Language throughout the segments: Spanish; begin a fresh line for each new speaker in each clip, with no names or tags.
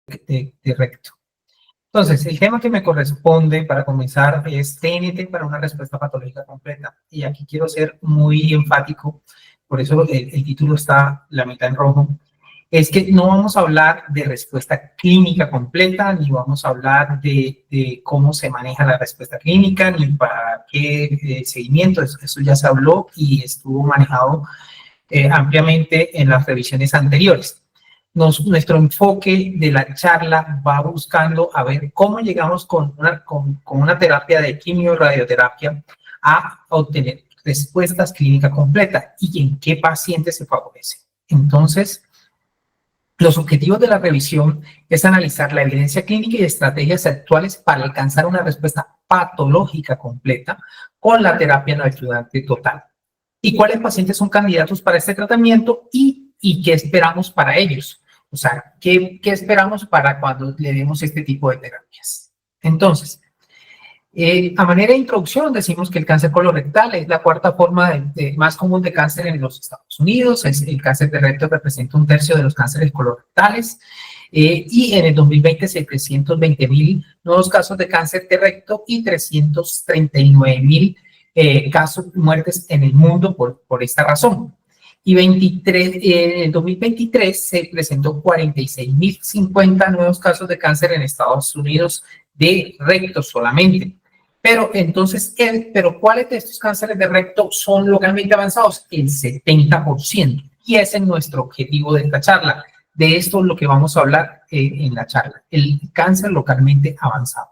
de recto. Entonces, el tema que me corresponde para comenzar es TNT para una respuesta patológica completa. Y aquí quiero ser muy enfático, por eso el título está la mitad en rojo. Es que no vamos a hablar de respuesta clínica completa, ni vamos a hablar de cómo se maneja la respuesta clínica, ni para qué seguimiento. Eso ya se habló y estuvo manejado ampliamente en las revisiones anteriores. Nuestro enfoque de la charla va buscando a ver cómo llegamos con una terapia de quimio-radioterapia a obtener respuestas clínicas completas y en qué pacientes se favorece. Entonces, los objetivos de la revisión es analizar la evidencia clínica y estrategias actuales para alcanzar una respuesta patológica completa con la terapia no ayudante total. Y cuáles pacientes son candidatos para este tratamiento y qué esperamos para ellos. O sea, ¿qué esperamos para cuando le demos este tipo de terapias? Entonces, a manera de introducción, decimos que el cáncer colorectal es la cuarta forma más común de cáncer en los Estados Unidos. El cáncer de recto representa 1/3 de los cánceres colorectales. Y en el 2020 se 320,000 nuevos casos de cáncer de recto y 339,000 casos de muertes en el mundo por esta razón. Y en 2023 se presentó 46,050 nuevos casos de cáncer en Estados Unidos de recto solamente. Pero entonces, ¿cuáles de estos cánceres de recto son localmente avanzados? El 70%. Y ese es nuestro objetivo de esta charla. De esto es lo que vamos a hablar en la charla. El cáncer localmente avanzado.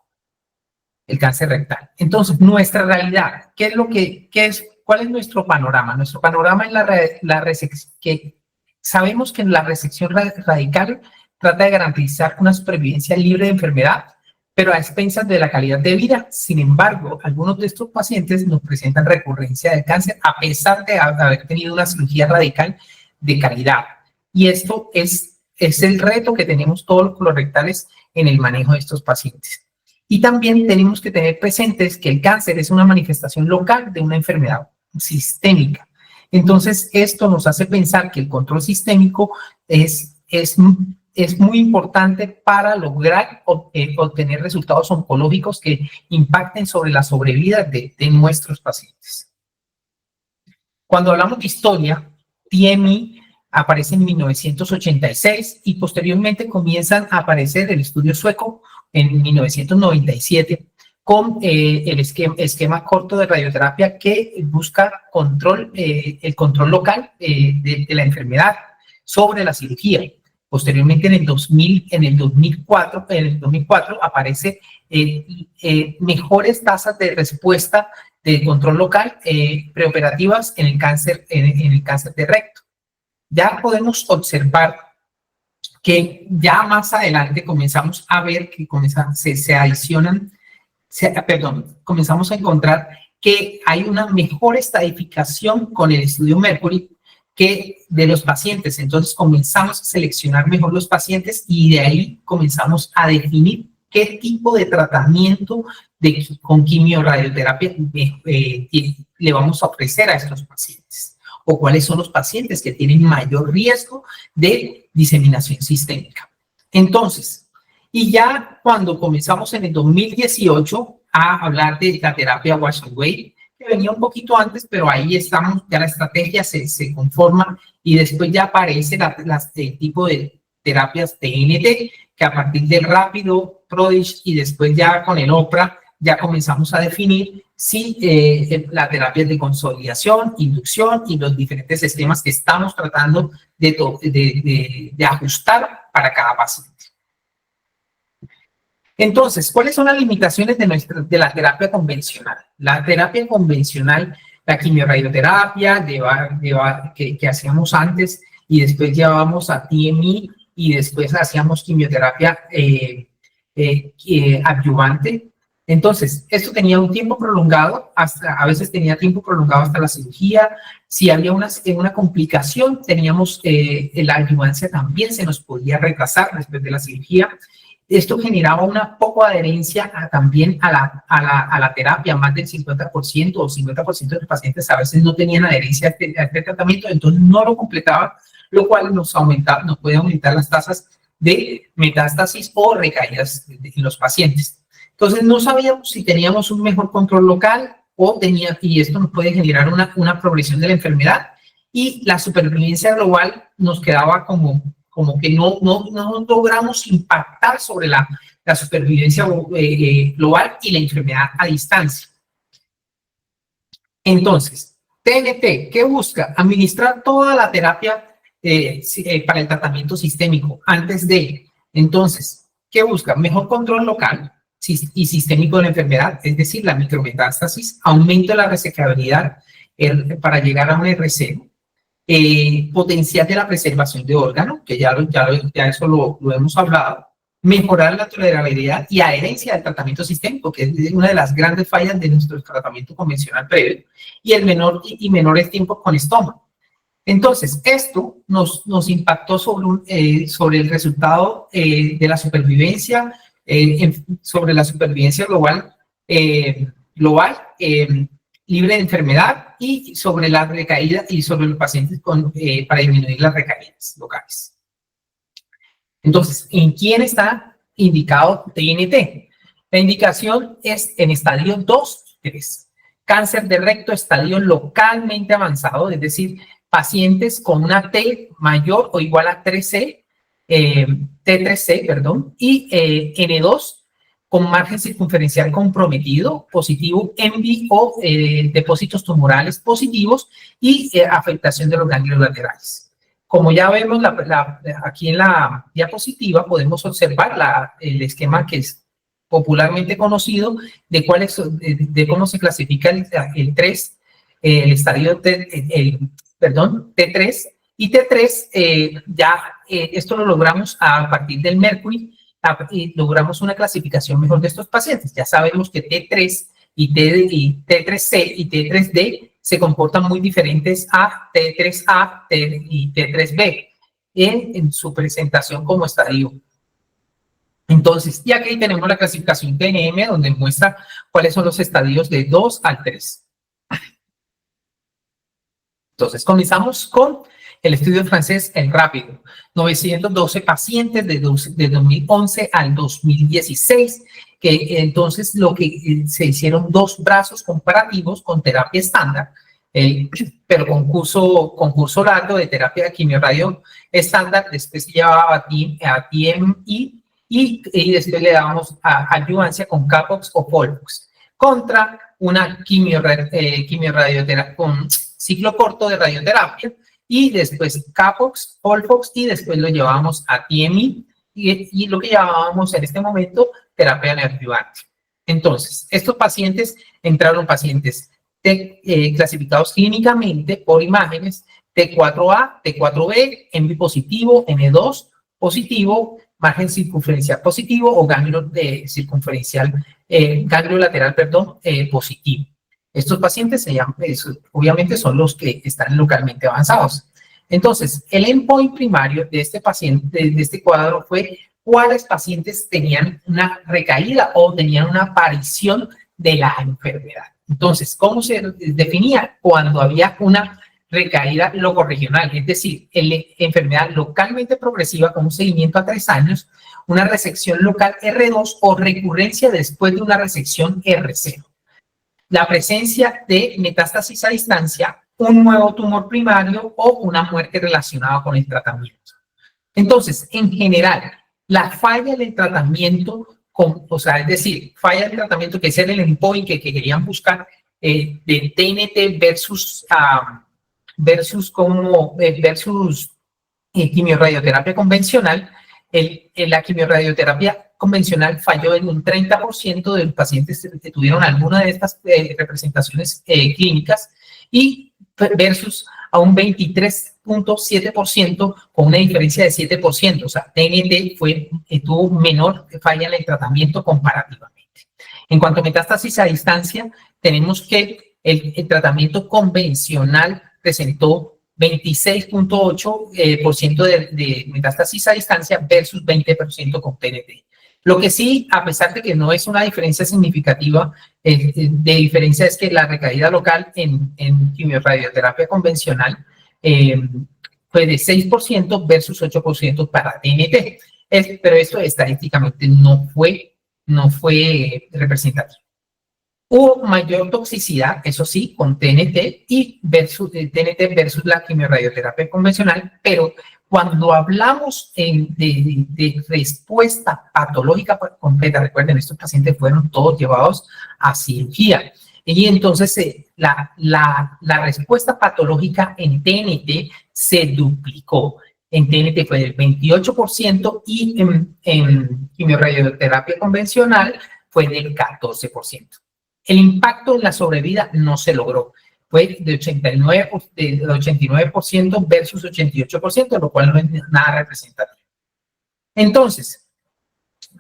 El cáncer rectal. Entonces, nuestra realidad, ¿cuál es nuestro panorama? Nuestro panorama es la resección, que sabemos que la resección radical trata de garantizar una supervivencia libre de enfermedad, pero a expensas de la calidad de vida. Sin embargo, algunos de estos pacientes nos presentan recurrencia del cáncer a pesar de haber tenido una cirugía radical de calidad. Y esto es el reto que tenemos todos los colorectales en el manejo de estos pacientes. Y también tenemos que tener presentes que el cáncer es una manifestación local de una enfermedad sistémica. Entonces, esto nos hace pensar que el control sistémico es muy importante para lograr obtener resultados oncológicos que impacten sobre la sobrevida de nuestros pacientes. Cuando hablamos de historia, TMI aparece en 1986 y posteriormente comienzan a aparecer el estudio sueco en 1997 con el esquema corto de radioterapia que busca el control local de la enfermedad sobre la cirugía. Posteriormente, en el 2004 aparece mejores tasas de respuesta de control local preoperativas en el cáncer de recto. Ya podemos observar que ya más adelante comenzamos a ver que comenzamos a encontrar que hay una mejor estadificación con el estudio Mercury que de los pacientes. Entonces comenzamos a seleccionar mejor los pacientes y de ahí comenzamos a definir qué tipo de tratamiento con quimio-radioterapia le vamos a ofrecer a estos pacientes, o cuáles son los pacientes que tienen mayor riesgo de diseminación sistémica. Entonces, y ya cuando comenzamos en el 2018 a hablar de la terapia Wash and Wait, que venía un poquito antes, pero ahí estamos, ya la estrategia se conforma y después ya aparece el tipo de terapias TNT, que a partir del rápido, Prodigy y después ya con el OPRA ya comenzamos a definir si la terapia de consolidación, inducción y los diferentes esquemas que estamos tratando de ajustar para cada paciente. Entonces, ¿cuáles son las limitaciones de la terapia convencional? La terapia convencional, la quimio-radioterapia que hacíamos antes y después llevábamos a TMI y después hacíamos quimioterapia adyuvante. Entonces, esto tenía un tiempo prolongado, a veces tenía tiempo prolongado hasta la cirugía. Si había una complicación, teníamos la adyuvancia también se nos podía retrasar después de la cirugía. Esto generaba una poca adherencia también a la terapia, más del 50% o 50% de los pacientes a veces no tenían adherencia a este tratamiento, entonces no lo completaban, lo cual nos puede aumentar las tasas de metástasis o recaídas en los pacientes. Entonces, no sabíamos si teníamos un mejor control local y esto nos puede generar una progresión de la enfermedad, y la supervivencia global nos quedaba como que no logramos impactar sobre la supervivencia global y la enfermedad a distancia. Entonces, TNT, ¿qué busca? Administrar toda la terapia para el tratamiento sistémico antes de. Entonces, ¿qué busca? Mejor control local y sistémico de la enfermedad, es decir, la micrometástasis, aumento de la resecabilidad para llegar a un R0, potencial de la preservación de órganos, que ya eso lo hemos hablado, mejorar la tolerabilidad y adherencia del tratamiento sistémico, que es una de las grandes fallas de nuestro tratamiento convencional previo, y menores tiempos con estómago. Entonces, esto nos impactó sobre el resultado de la supervivencia, sobre la supervivencia global, libre de enfermedad, y sobre la recaída y sobre los pacientes para disminuir las recaídas locales. Entonces, ¿en quién está indicado TNT? La indicación es en estadio 2, 3. Cáncer de recto, estadio localmente avanzado, es decir, pacientes con una T mayor o igual a 3C, T3C, perdón, y N2 con margen circunferencial comprometido, positivo, ENVI o depósitos tumorales positivos y afectación de los ganglios laterales. Como ya vemos aquí en la diapositiva, podemos observar el esquema que es popularmente conocido de cómo se clasifica el 3, el estadio T3, y T3 esto lo logramos a partir del Mercury, y logramos una clasificación mejor de estos pacientes. Ya sabemos que T3 y T3C y T3D se comportan muy diferentes a T3A y T3B en su presentación como estadio. Entonces, y aquí tenemos la clasificación TNM, donde muestra cuáles son los estadios de 2 al 3. Entonces, comenzamos con el estudio francés, el rápido. 912 pacientes de 2011 al 2016, que entonces se hicieron 2 brazos comparativos con terapia estándar, pero con curso largo de terapia de quimioradio estándar. Después se llevaba a TMI y después le dábamos adyuvancia con Capox o Folfox contra una quimioradioterapia con ciclo corto de radioterapia, y después Capox, Folfox, y después lo llevábamos a TMI y lo que llamábamos en este momento terapia neoadyuvante. Entonces, estos pacientes entraron pacientes clasificados clínicamente por imágenes T4A, T4B, ENVI positivo, N2 positivo, margen circunferencial positivo o ganglio lateral, positivo. Estos pacientes obviamente son los que están localmente avanzados. Entonces, el endpoint primario de este paciente, de este cuadro, fue cuáles pacientes tenían una recaída o tenían una aparición de la enfermedad. Entonces, ¿cómo se definía? Cuando había una recaída locorregional, es decir, enfermedad localmente progresiva con un seguimiento a 3 años, una resección local R2 o recurrencia después de una resección R0. La presencia de metástasis a distancia, un nuevo tumor primario o una muerte relacionada con el tratamiento. Entonces, en general, la falla del tratamiento, es decir, falla del tratamiento que es el endpoint que querían buscar de TNT versus quimioradioterapia convencional. La quimioradioterapia convencional falló en un 30% de los pacientes que tuvieron alguna de estas representaciones clínicas, y versus a un 23.7% con una diferencia de 7%. O sea, TNT tuvo menor falla en el tratamiento comparativamente. En cuanto a metástasis a distancia, tenemos que el tratamiento convencional presentó 26.8% de metástasis a distancia versus 20% con TNT. Lo que sí, a pesar de que no es una diferencia significativa de diferencia, es que la recaída local en quimioradioterapia convencional fue de 6% versus 8% para TNT. Pero esto estadísticamente no fue representativo. Hubo mayor toxicidad, eso sí, con TNT y TNT versus la quimioradioterapia convencional, pero cuando hablamos de respuesta patológica completa, recuerden, estos pacientes fueron todos llevados a cirugía. Y entonces la respuesta patológica en TNT se duplicó. En TNT fue del 28% y en quimioradioterapia convencional fue del 14%. El impacto en la sobrevida no se logró. Fue de 89% versus 88%, lo cual no es nada representativo. Entonces,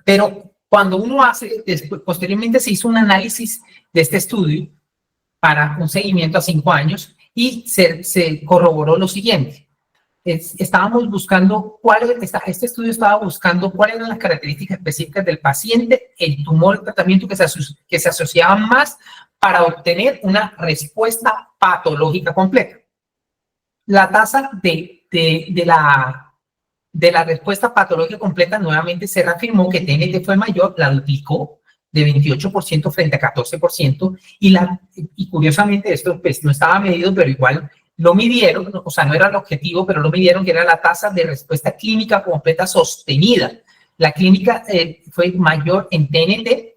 pero cuando uno hace, posteriormente se hizo un análisis de este estudio para un seguimiento a 5 años y se corroboró lo siguiente. Estábamos buscando este estudio estaba buscando cuáles eran las características específicas del paciente, el tumor, el tratamiento que se asociaban más para obtener una respuesta patológica completa. La tasa de la respuesta patológica completa nuevamente se reafirmó que TNT fue mayor, la duplicó de 28% frente a 14%, y curiosamente esto pues no estaba medido, pero igual lo midieron, o sea, no era el objetivo, pero lo midieron, que era la tasa de respuesta clínica completa sostenida. La clínica fue mayor en TNT,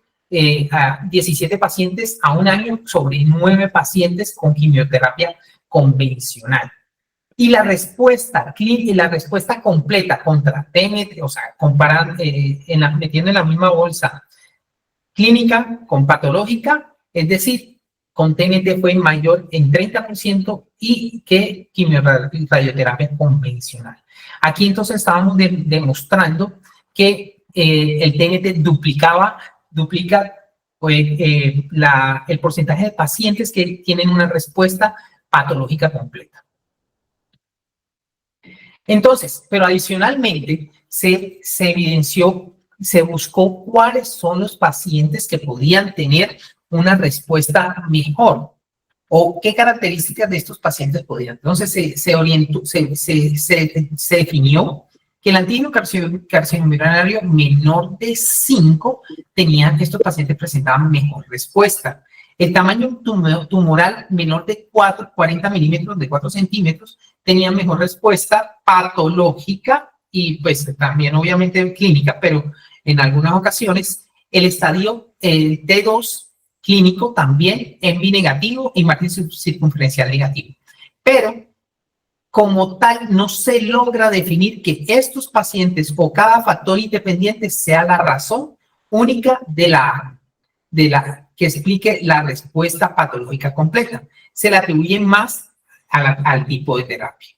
a 17 pacientes a un año sobre 9 pacientes con quimioterapia convencional. Y la respuesta completa contra TNT, o sea, metiendo en la misma bolsa clínica con patológica, es decir, con TNT fue mayor en 30% y que quimioradioterapia convencional. Aquí entonces estábamos demostrando que el TNT duplica el porcentaje de pacientes que tienen una respuesta patológica completa. Entonces, pero adicionalmente se evidenció, se buscó cuáles son los pacientes que podían tener una respuesta mejor o qué características de estos pacientes podían. Entonces se definió que el antígeno carcinoembbrionario menor de 5 estos pacientes presentaban mejor respuesta. El tamaño tumoral menor de 40 milímetros, de 4 centímetros, tenía mejor respuesta patológica y pues también obviamente clínica, pero en algunas ocasiones el estadio T2 clínico también ENVI negativo y margen circunferencial negativo. Pero como tal no se logra definir que estos pacientes o cada factor independiente sea la razón única que explique la respuesta patológica completa. Se le atribuye más al tipo de terapia.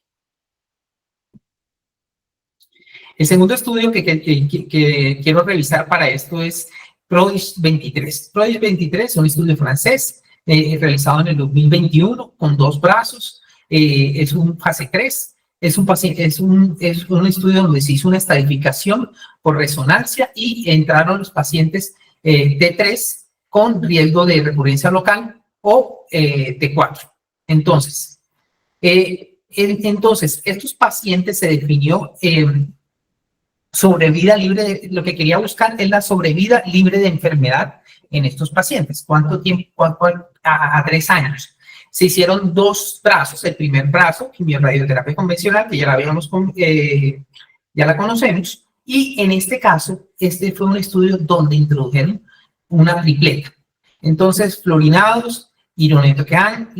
El segundo estudio que quiero revisar para esto es PRODIGE 23. PRODIGE 23 es un estudio francés realizado en el 2021 con 2 brazos. Es un fase 3. Es un estudio donde se hizo una estratificación por resonancia y entraron los pacientes T3 con riesgo de recurrencia local o T4. Entonces, estos pacientes se definió sobrevida libre lo que quería buscar es la sobrevida libre de enfermedad en estos pacientes. ¿Cuánto tiempo? A 3 años. Se hicieron 2 brazos. El primer brazo, quimioradioterapia convencional, que ya la conocemos, y en este caso, este fue un estudio donde introdujeron una tripleta. Entonces, fluorinados, irinotecan,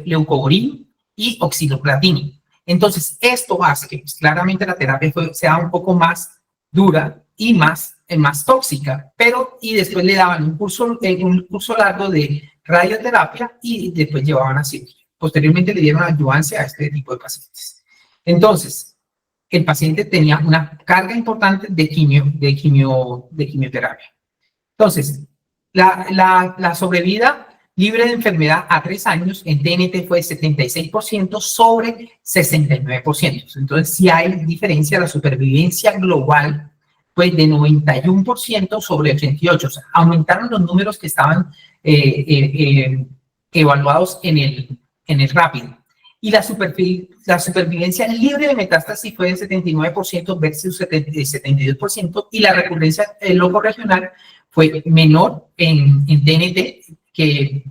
leucovorin y oxaliplatina. Entonces, esto hace que pues, claramente la terapia sea un poco más dura y más tóxica, y después le daban un curso largo de radioterapia y después llevaban a cirugía. Posteriormente le dieron adyuvancia a este tipo de pacientes. Entonces, el paciente tenía una carga importante de quimioterapia. Entonces, la sobrevida libre de enfermedad a 3 años en TNT fue 76% sobre 69%. Entonces, sí hay diferencia. La supervivencia global fue de 91% sobre 88%. O sea, aumentaron los números que estaban evaluados en el rápido. y la supervivencia libre de metástasis fue de 79% versus 72%, y la recurrencia locorregional fue menor en TNT que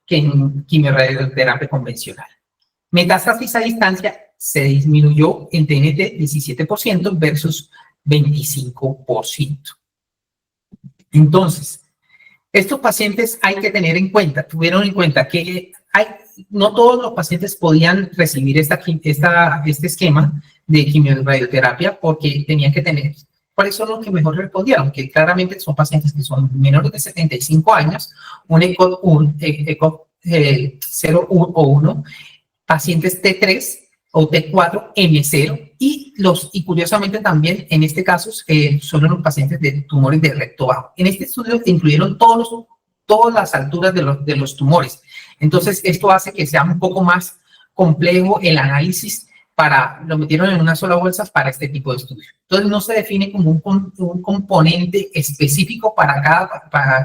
en quimioradioterapia convencional. Metástasis a distancia se disminuyó en TNT 17% versus 25%. Entonces, estos pacientes hay que tener en cuenta, tuvieron en cuenta que no todos los pacientes podían recibir este esquema de quimioradioterapia porque tenían que tener, ¿cuáles son los que mejor respondieron? Que claramente son pacientes que son menores de 75 años, un ECOG 0 o 1, pacientes T3 o T4 M0 y curiosamente también en este caso son los pacientes de tumores de recto bajo. En este estudio incluyeron todas las alturas de los tumores. Entonces esto hace que sea un poco más complejo el análisis, lo metieron en una sola bolsa para este tipo de estudio. Entonces no se define como un componente específico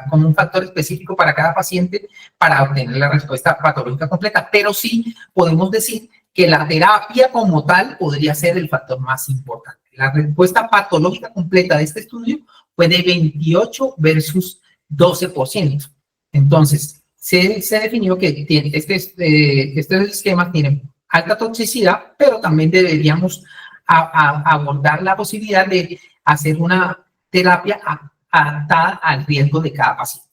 como un factor específico para cada paciente para obtener la respuesta patológica completa, pero sí podemos decir que la terapia como tal podría ser el factor más importante. La respuesta patológica completa de este estudio fue de 28 versus 12%. Entonces, se definió que este esquema tiene alta toxicidad, pero también deberíamos abordar la posibilidad de hacer una terapia adaptada al riesgo de cada paciente.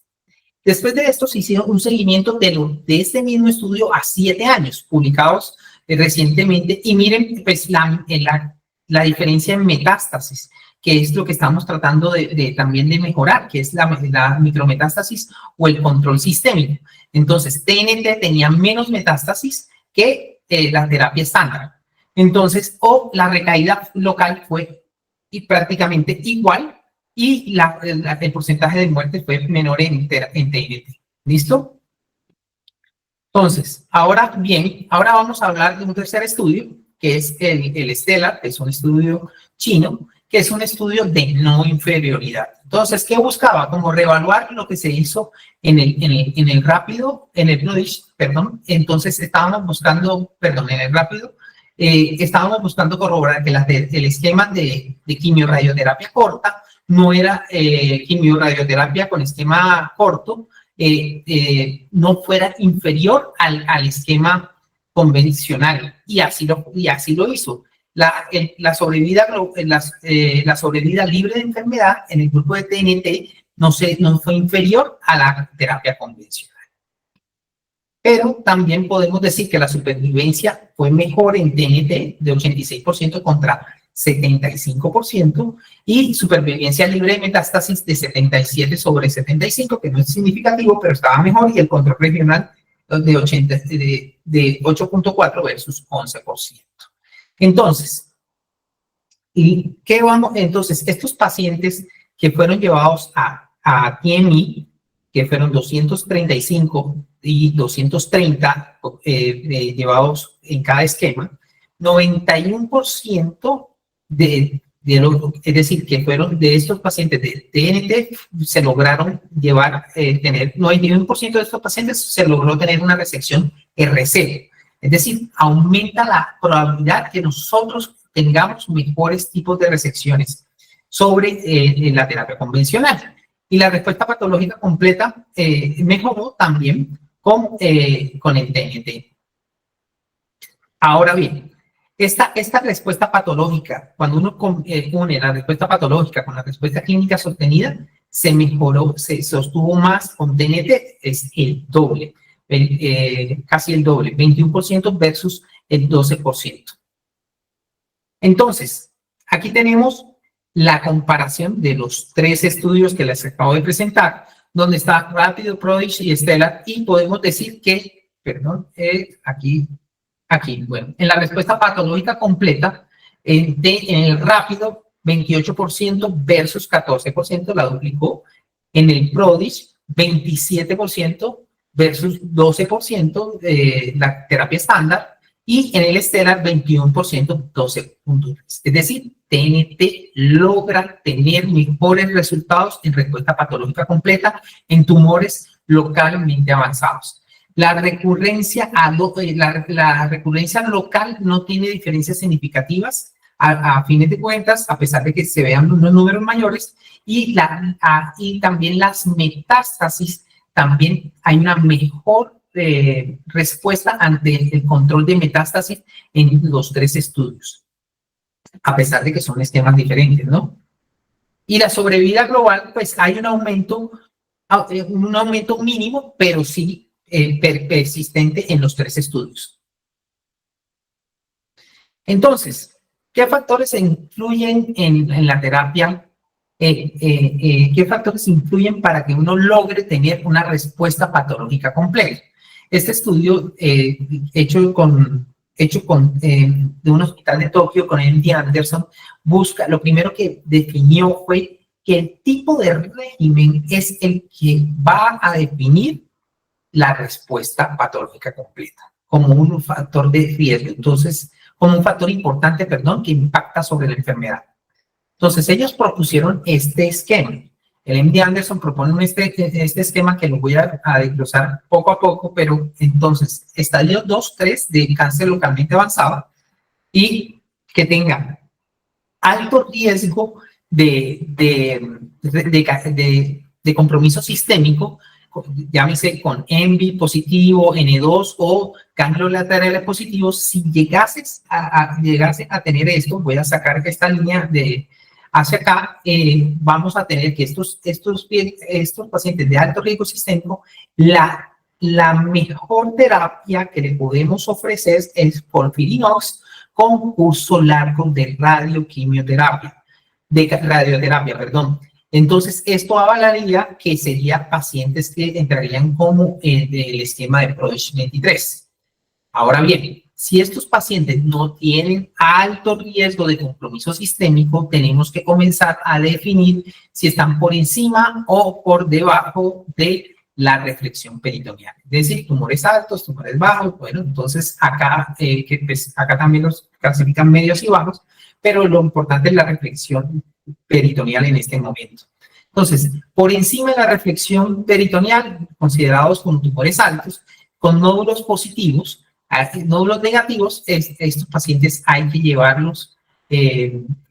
Después de esto se hizo un seguimiento de este mismo estudio a 7 años, publicados recientemente, y miren pues la diferencia en metástasis, que es lo que estamos tratando también de mejorar, que es la micrometástasis o el control sistémico. Entonces, TNT tenía menos metástasis que la terapia estándar. Entonces, la recaída local fue prácticamente igual y el porcentaje de muerte fue menor en TNT. ¿Listo? Entonces, ahora vamos a hablar de un tercer estudio, que es el STELLAR, que es un estudio chino, que es un estudio de no inferioridad. Entonces, ¿qué buscaba? Como reevaluar lo que se hizo en el rápido, en el PRODIGE, perdón. Entonces, estábamos buscando corroborar que el esquema de quimioradioterapia corta no era quimioradioterapia con esquema corto, no fuera inferior al esquema convencional, y así lo hizo. La sobrevida libre de enfermedad en el grupo de TNT no fue inferior a la terapia convencional. Pero también podemos decir que la supervivencia fue mejor en TNT de 86% contra 75%, y supervivencia libre de metástasis de 77 sobre 75, que no es significativo, pero estaba mejor, y el control regional de 8.4 versus 11%. Entonces, entonces, estos pacientes que fueron llevados a TMI, que fueron 235 y 230 llevados en cada esquema, 91% es decir, que fueron de estos pacientes de TNT, se lograron tener 91% de estos pacientes se logró tener una resección RC. Es decir, aumenta la probabilidad que nosotros tengamos mejores tipos de resecciones sobre la terapia convencional. Y la respuesta patológica completa mejoró también con el TNT. Ahora bien, esta respuesta patológica, cuando uno une la respuesta patológica con la respuesta clínica sostenida, se mejoró, se sostuvo más con TNT, es el doble, casi el doble, 21% versus el 12%. Entonces, aquí tenemos la comparación de los 3 estudios que les acabo de presentar, donde está Rápido, PRODIGE y STELLAR, y podemos decir que, bueno, en la respuesta patológica completa, en el Rápido, 28% versus 14% la duplicó. En el PRODIGE, 27% versus 12% la terapia estándar. Y en el STELLAR, 21%, 12.3. Es decir, TNT logra tener mejores resultados en respuesta patológica completa en tumores localmente avanzados. La recurrencia, la recurrencia local no tiene diferencias significativas a fines de cuentas, a pesar de que se vean unos números mayores, y también las metástasis, también hay una mejor respuesta ante el control de metástasis en los 3 estudios, a pesar de que son esquemas diferentes, ¿no? Y la sobrevida global, pues hay un aumento mínimo, pero sí persistente en los 3 estudios. Entonces, ¿qué factores influyen en la terapia? ¿Qué factores influyen para que uno logre tener una respuesta patológica completa? Este estudio de un hospital de Tokio con MD Anderson lo primero que definió fue que el tipo de régimen es el que va a definir la respuesta patológica completa como un factor de riesgo. Entonces, como un factor importante, perdón, que impacta sobre la enfermedad. Entonces, ellos propusieron este esquema. El MD Anderson propone este esquema que lo voy a desglosar poco a poco, pero entonces, estadio 2, 3 de cáncer localmente avanzado y que tenga alto riesgo de compromiso sistémico, llámese con ENVI positivo, N2 o ganglios laterales positivos. Si llegase a tener esto, voy a sacar esta línea hacia acá, vamos a tener que estos pacientes de alto riesgo sistémico, la mejor terapia que le podemos ofrecer es FOLFIRINOX con curso largo de radioterapia, perdón. Entonces, esto avalaría que serían pacientes que entrarían como el esquema de PRODESH 23. Ahora bien, si estos pacientes no tienen alto riesgo de compromiso sistémico, tenemos que comenzar a definir si están por encima o por debajo de la reflexión peritoneal. Es decir, tumores altos, tumores bajos. Bueno, entonces acá también los clasifican medios y bajos, pero lo importante es la reflexión peritoneal en este momento. Entonces, por encima de la reflexión peritoneal, considerados como tumores altos, con nódulos positivos, nódulos negativos, estos pacientes hay que llevarlos,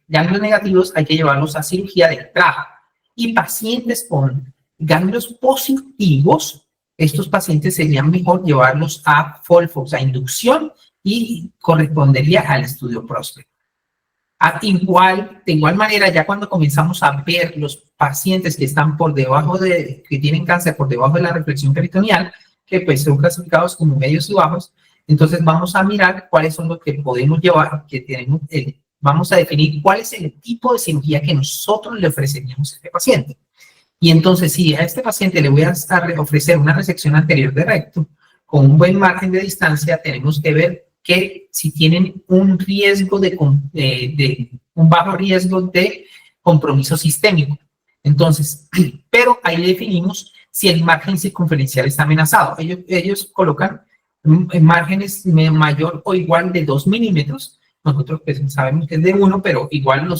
ganglios negativos hay que llevarlos a cirugía de entrada. Y pacientes con ganglios positivos, estos pacientes serían mejor llevarlos a FOLFOX, a inducción, y correspondería al estudio próstata. De igual manera, ya cuando comenzamos a ver los pacientes que están que tienen cáncer por debajo de la reflexión peritoneal, que pues son clasificados como medios y bajos, entonces vamos a mirar cuáles son los que podemos llevar, vamos a definir cuál es el tipo de cirugía que nosotros le ofreceríamos a este paciente. Y entonces, si a este paciente le voy a ofrecer una resección anterior de recto con un buen margen de distancia, tenemos que ver que si tienen un riesgo un bajo riesgo de compromiso sistémico. Entonces, pero ahí definimos si el margen circunferencial está amenazado. Ellos colocan márgenes mayor o igual de 2 milímetros. Nosotros pues, sabemos que es de 1, pero igual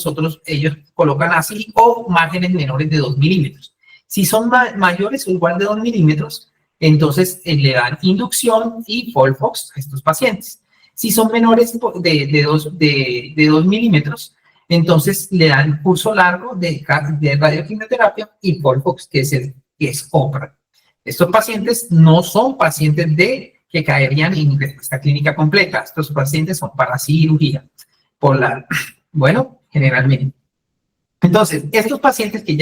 ellos colocan así, o márgenes menores de 2 milímetros. Si son mayores o igual de 2 milímetros, entonces le dan inducción y FOLFOX a estos pacientes. Si son menores de 2 milímetros, entonces le dan curso largo de radioquimioterapia y FOLFOX, que es OPRA. Estos pacientes no son pacientes que caerían en esta clínica completa. Estos pacientes son para cirugía. Bueno, generalmente. Entonces, estos pacientes que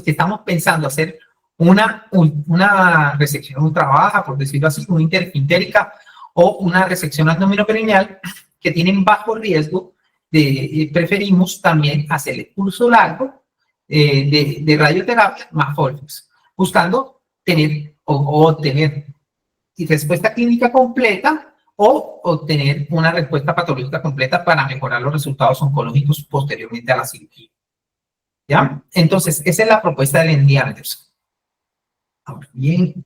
estamos pensando hacer una resección ultra baja, por decirlo así, una interfintérica o una resección abdominoperineal que tienen bajo riesgo, preferimos también hacer el curso largo de radioterapia más FOLFOX, buscando obtener respuesta clínica completa o obtener una respuesta patológica completa para mejorar los resultados oncológicos posteriormente a la cirugía. ¿Ya? Entonces, esa es la propuesta del MD Anderson. Ahora bien,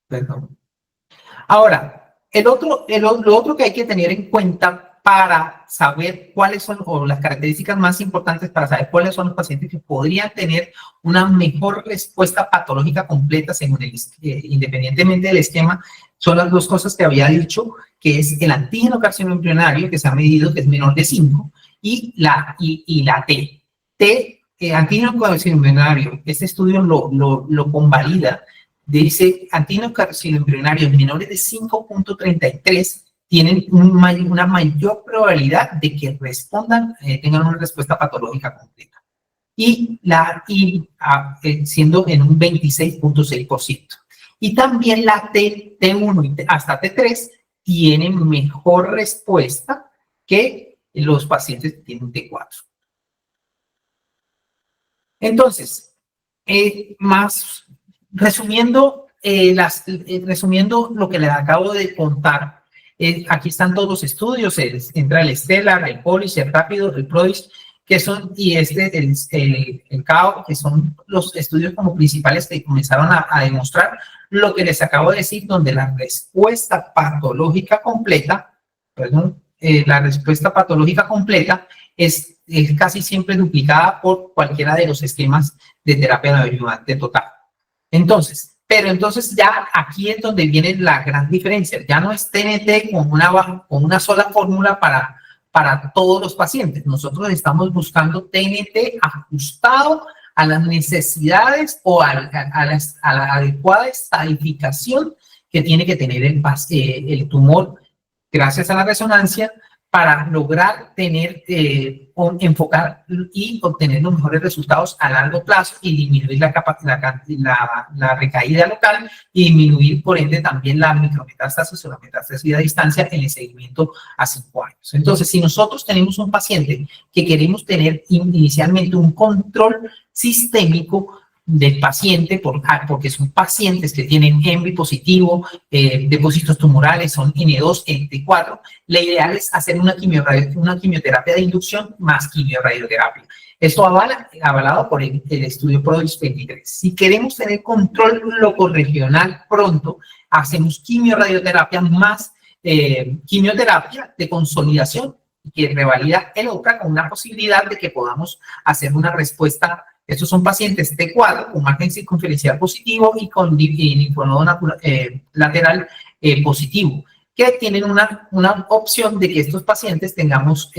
perdón. Ahora, lo otro que hay que tener en cuenta para saber cuáles son, o las características más importantes para saber cuáles son los pacientes que podrían tener una mejor respuesta patológica completa según independientemente del esquema, son las dos cosas que había dicho, que es el antígeno carcinoembrionario, que se ha medido, que es menor de 5, y la T. Antígeno carcinoembrionario, este estudio lo convalida, dice antígenos carcinoembrionarios menores de 5.33 tienen una mayor probabilidad de que respondan, tengan una respuesta patológica completa. Siendo en un 26.6%. Y también la T1 hasta T3 tienen mejor respuesta que los pacientes que tienen T4. Entonces, resumiendo lo que les acabo de contar, aquí están todos los estudios, entra el Stellar, el Polish, el Rápido, el PRODIGE, que son, y el CAO, que son los estudios como principales que comenzaron a demostrar lo que les acabo de decir, donde la respuesta patológica completa, es casi siempre duplicada por cualquiera de los esquemas de terapia neoadyuvante total. Entonces, ya aquí es donde viene la gran diferencia. Ya no es TNT con una sola fórmula para todos los pacientes. Nosotros estamos buscando TNT ajustado a las necesidades o a la adecuada estadificación que tiene que tener el tumor gracias a la resonancia para lograr enfocar y obtener los mejores resultados a largo plazo y disminuir la recaída local y disminuir, por ende, también la micrometástasis o la metástasis a distancia en el seguimiento a 5 años. Entonces, si nosotros tenemos un paciente que queremos tener inicialmente un control sistémico del paciente, porque son pacientes que tienen ENVI positivo, depósitos tumorales, son N2, T4, lo ideal es hacer una quimioterapia de inducción más quimiorradioterapia. Esto avalado por el estudio PRODIGE 23. Si queremos tener control locorregional pronto, hacemos quimiorradioterapia más quimioterapia de consolidación que revalida el OCA con una posibilidad de que podamos hacer una respuesta. Estos son pacientes T4 con margen circunferencial positivo y con linfonodo lateral positivo, que tienen una opción de que estos pacientes tengamos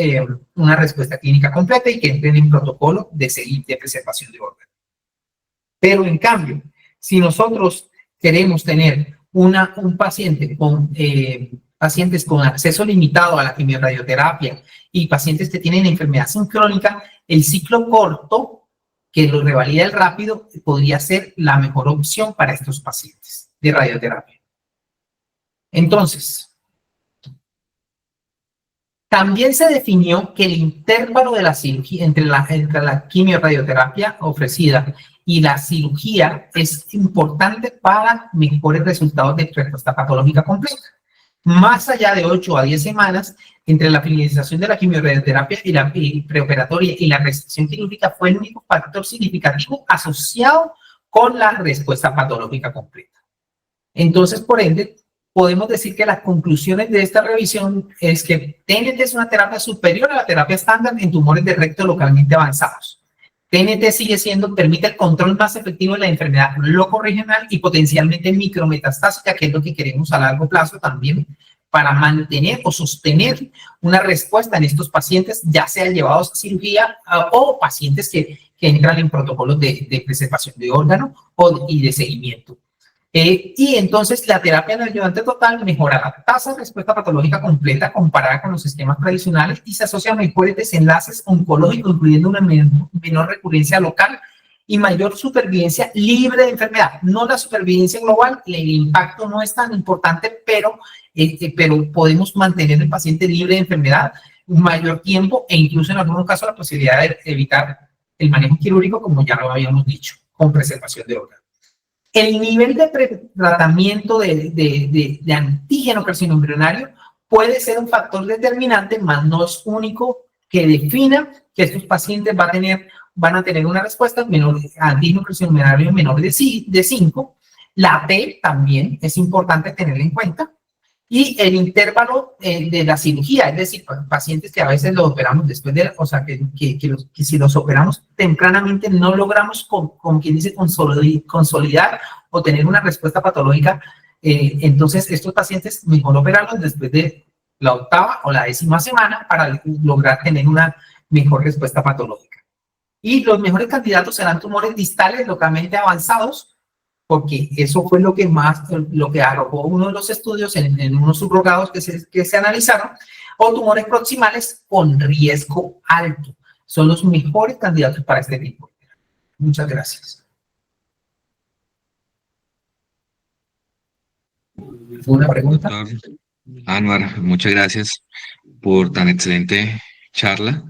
una respuesta clínica completa y que entren en protocolo de preservación de órganos. Pero en cambio, si nosotros queremos tener un paciente con pacientes con acceso limitado a la quimiorradioterapia y pacientes que tienen enfermedad sincrónica, el ciclo corto que lo revalida el rápido podría ser la mejor opción para estos pacientes de radioterapia. Entonces, también se definió que el intervalo de la cirugía entre la quimiorradioterapia ofrecida y la cirugía es importante para mejores resultados de respuesta patológica completa. Más allá de 8 a 10 semanas, entre la finalización de la quimioterapia y la preoperatoria y la resección quirúrgica fue el único factor significativo asociado con la respuesta patológica completa. Entonces, por ende, podemos decir que las conclusiones de esta revisión es que TNT es una terapia superior a la terapia estándar en tumores de recto localmente avanzados. TNT permite el control más efectivo de la enfermedad locorregional y potencialmente micrometastásica, que es lo que queremos a largo plazo también para mantener o sostener una respuesta en estos pacientes, ya sean llevados a cirugía o pacientes que entran en protocolos de preservación de órgano y de seguimiento. Y entonces la terapia neoadyuvante total mejora la tasa de respuesta patológica completa comparada con los esquemas tradicionales y se asocia a mejores desenlaces oncológicos, incluyendo una menor recurrencia local y mayor supervivencia libre de enfermedad. No la supervivencia global, el impacto no es tan importante, pero podemos mantener el paciente libre de enfermedad un mayor tiempo e incluso en algunos casos la posibilidad de evitar el manejo quirúrgico, como ya lo habíamos dicho, con preservación de órganos. El nivel de tratamiento de antígeno carcinoembrionario puede ser un factor determinante, mas no es único que defina que estos pacientes van a tener una respuesta menor, antígeno carcinoembrionario menor de 5. La T también es importante tenerla en cuenta. y el intervalo de la cirugía, es decir, pacientes que a veces los operamos después de, o sea, que si los operamos tempranamente no logramos, como quien dice, consolidar o tener una respuesta patológica, entonces estos pacientes mejor operarlos después de la 8ª o la 10ª semana para lograr tener una mejor respuesta patológica. Y los mejores candidatos serán tumores distales localmente avanzados, porque eso fue lo que arrojó uno de los estudios en unos subrogados que se analizaron, o tumores proximales con riesgo alto. Son los mejores candidatos para este tipo. Muchas gracias. ¿Una pregunta?
Doctor Anwar, muchas gracias por tan excelente charla,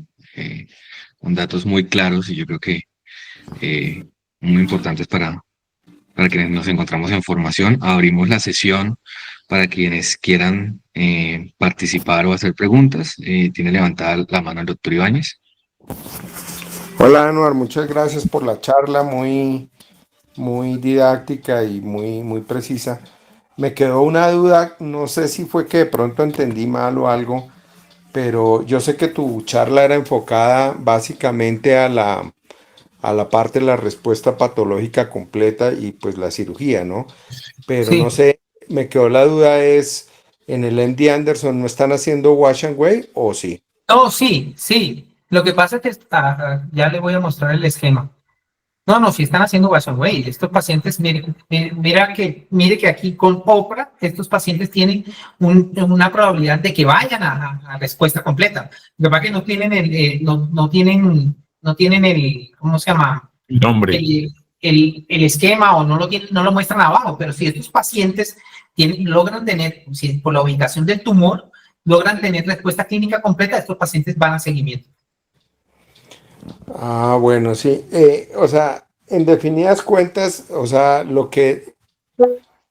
con datos muy claros y yo creo que muy importantes para quienes nos encontramos en formación. Abrimos la sesión para quienes quieran participar o hacer preguntas. Tiene levantada la mano el doctor Ibáñez.
Hola Anuar, muchas gracias por la charla, muy didáctica y muy precisa. Me quedó una duda, no sé si fue que de pronto entendí mal o algo, pero yo sé que tu charla era enfocada básicamente a la parte de la respuesta patológica completa y pues la cirugía, ¿no? Pero no
Sí.
sé, me quedó la duda es, ¿en el MD Anderson no están haciendo wash and wait o sí?
Oh, sí, sí. Lo que pasa es que ya le voy a mostrar el esquema. No, sí están haciendo wash and wait. Estos pacientes, mire que aquí con OPRA, estos pacientes tienen una probabilidad de que vayan a respuesta completa. Lo que pasa es que no tienen no tienen el, ¿cómo se llama?
Nombre.
El esquema o no lo muestran abajo, pero si estos pacientes logran tener, si por la ubicación del tumor, logran tener respuesta clínica completa, estos pacientes van a seguimiento.
Ah, bueno, sí. O sea, en definidas cuentas, o sea, lo que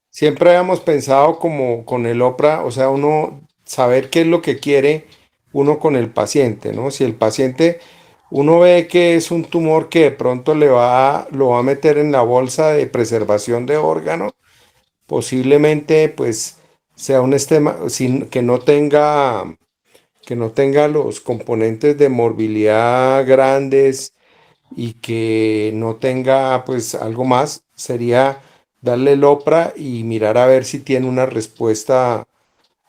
siempre habíamos pensado como con el OPRA, o sea, uno saber qué es lo que quiere uno con el paciente, ¿no? Si el paciente, uno ve que es un tumor que de pronto lo va a meter en la bolsa de preservación de órgano, posiblemente pues sea un esquema que no tenga los componentes de morbilidad grandes y que no tenga pues algo más, sería darle el OPRA y mirar a ver si tiene una respuesta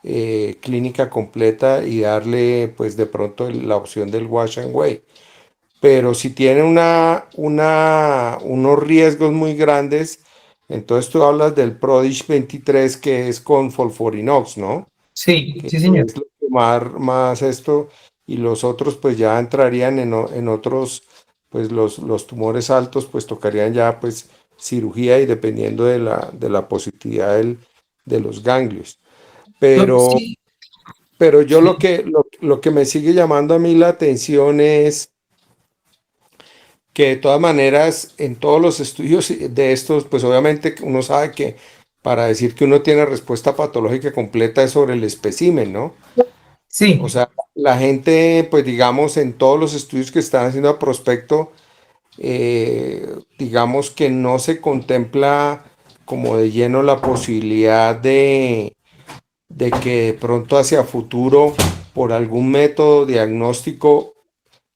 clínica completa y darle pues de pronto la opción del wash and wait. Pero si tiene unos riesgos muy grandes, entonces tú hablas del Prodigy 23 que es con Folfirinox, ¿no?
Sí,
Que
sí, señor.
es lo que más esto, y los otros pues ya entrarían en otros, pues los tumores altos pues tocarían ya pues cirugía y dependiendo de la positividad de los ganglios. Pero,
Sí,
pero yo
sí.
lo que me sigue llamando a mí la atención es que de todas maneras en todos los estudios de estos, pues obviamente uno sabe que para decir que uno tiene respuesta patológica completa es sobre el espécimen, ¿no? O
Sí.
sea, la gente, pues digamos, en todos los estudios que están haciendo a prospecto, digamos que no se contempla como de lleno la posibilidad de que de pronto hacia futuro, por algún método diagnóstico,